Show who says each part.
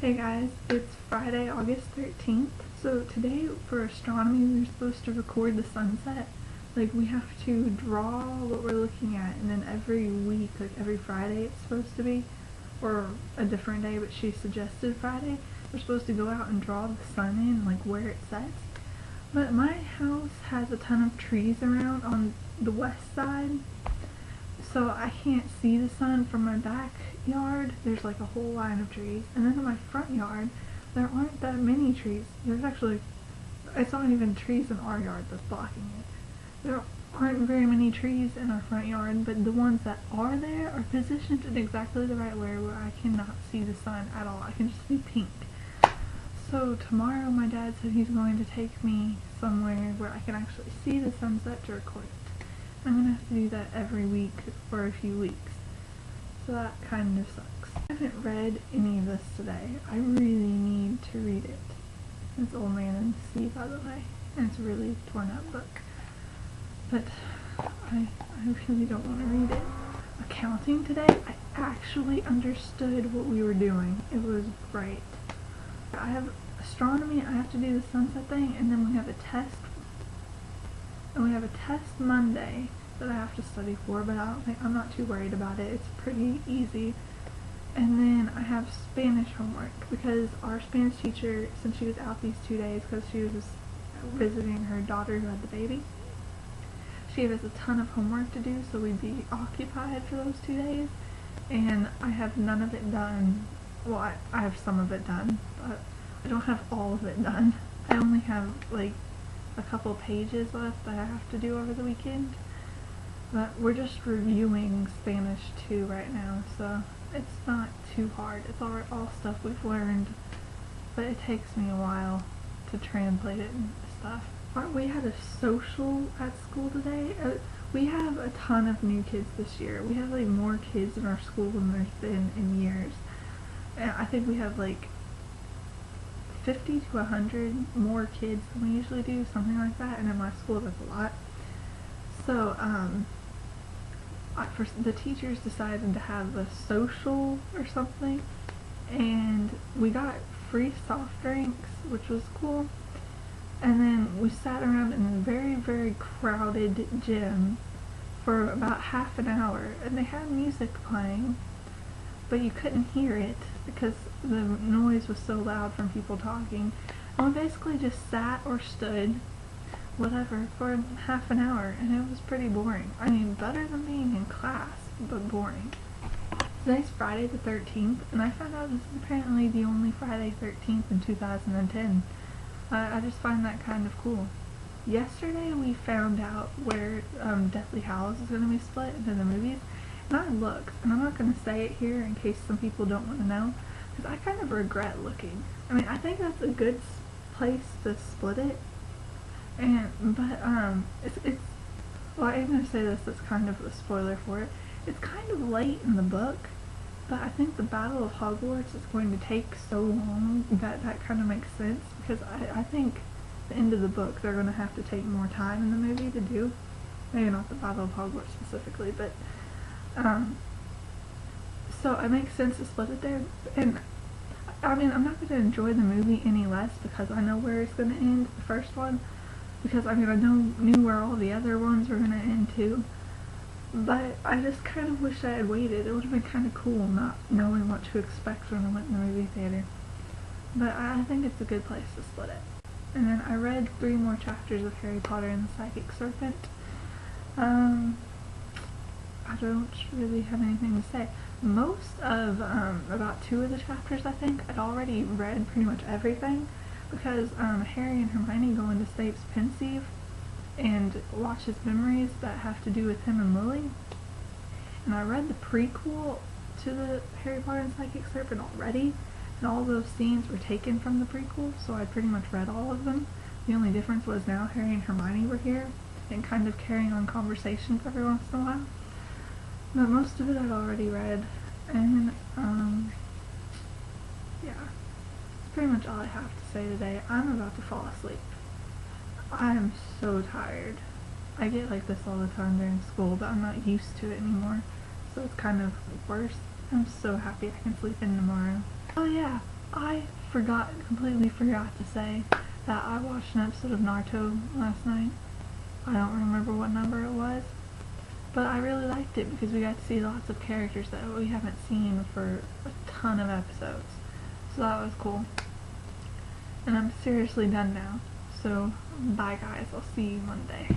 Speaker 1: Hey guys, it's Friday, August 13th. So today for astronomy we were supposed to record the sunset. Like we have to draw what we're looking at, and then every week, like every Friday it's supposed to be, or a different day, but she suggested Friday, we're supposed to go out and draw the sun in, like where it sets. But my house has a ton of trees around on the west side, so I can't see the sun from my backyard. There's like a whole line of trees, and then in my front yard there aren't that many trees. There's actually, it's not even trees in our yard that's blocking it. There aren't very many trees in our front yard, but the ones that are there are positioned in exactly the right way where I cannot see the sun at all. I can just see pink. So tomorrow my dad said he's going to take me somewhere where I can actually see the sunset to record it. I'm going to have to do that every week for a few weeks. So that kind of sucks. I haven't read any of this today. I really need to read it. It's Old Man and the Sea, by the way. And it's a really torn up book. But I really don't want to read it. Accounting today, I actually understood what we were doing. It was great. I have astronomy, I have to do the sunset thing, and then we have a test. And we have a test Monday that I have to study for, but I'm not too worried about it. It's pretty easy. And then I have Spanish homework because our Spanish teacher, since she was out these 2 days because she was visiting her daughter who had the baby, she gave us a ton of homework to do, so we'd be occupied for those 2 days. And I have none of it done. Well, I have some of it done, but I don't have all of it done. I only have like a couple pages left that I have to do over the weekend. But we're just reviewing Spanish 2 right now, so it's not too hard. It's all stuff we've learned, but it takes me a while to translate it and stuff. We had a social at school today. We have a ton of new kids this year. We have like more kids in our school than there's been in years. And I think we have like 50 to 100 more kids than we usually do, something like that, and in my school that's a lot. So, the teachers decided to have a social or something, and we got free soft drinks, which was cool, and then we sat around in a very, very crowded gym for about half an hour, and they had music playing, but you couldn't hear it because the noise was so loud from people talking. And we basically just sat or stood, whatever, for half an hour, and it was pretty boring. I mean, better than being in class, but boring. Today's Friday the 13th, and I found out this is apparently the only Friday 13th in 2010. I just find that kind of cool. Yesterday we found out where Deathly Hallows is going to be split into the movies, and I looked, and I'm not going to say it here in case some people don't want to know, because I kind of regret looking. I mean, I think that's a good place to split it, but it's well, I'm going to say this, that's kind of a spoiler for it. It's kind of late in the book, but I think the Battle of Hogwarts is going to take so long that kind of makes sense, because I think the end of the book they're going to have to take more time in the movie to do. Maybe not the Battle of Hogwarts specifically, but so it makes sense to split it there. And I mean, I'm not going to enjoy the movie any less because I know where it's going to end, the first one, because I mean I knew where all the other ones were going to end too, but I just kind of wish I had waited. It would have been kind of cool not knowing what to expect when I went in the movie theater, but I think it's a good place to split it. And then I read 3 more chapters of Harry Potter and the Psychic Serpent. I don't really have anything to say. Most of, about 2 of the chapters, I think, I'd already read pretty much everything, because Harry and Hermione go into Snape's pensieve and watch his memories that have to do with him and Lily. And I read the prequel to the Harry Potter and Psychic Serpent already, and all those scenes were taken from the prequel, so I pretty much read all of them. The only difference was now Harry and Hermione were here, and kind of carrying on conversations every once in a while. But most of it I'd already read, and yeah, that's pretty much all I have to say today. I'm about to fall asleep. I am so tired. I get like this all the time during school, but I'm not used to it anymore, so it's kind of worse. I'm so happy I can sleep in tomorrow. Oh yeah, I completely forgot to say that I watched an episode of Naruto last night. I don't remember what number it was, but I really liked it because we got to see lots of characters that we haven't seen for a ton of episodes. So that was cool. And I'm seriously done now. So bye guys, I'll see you Monday.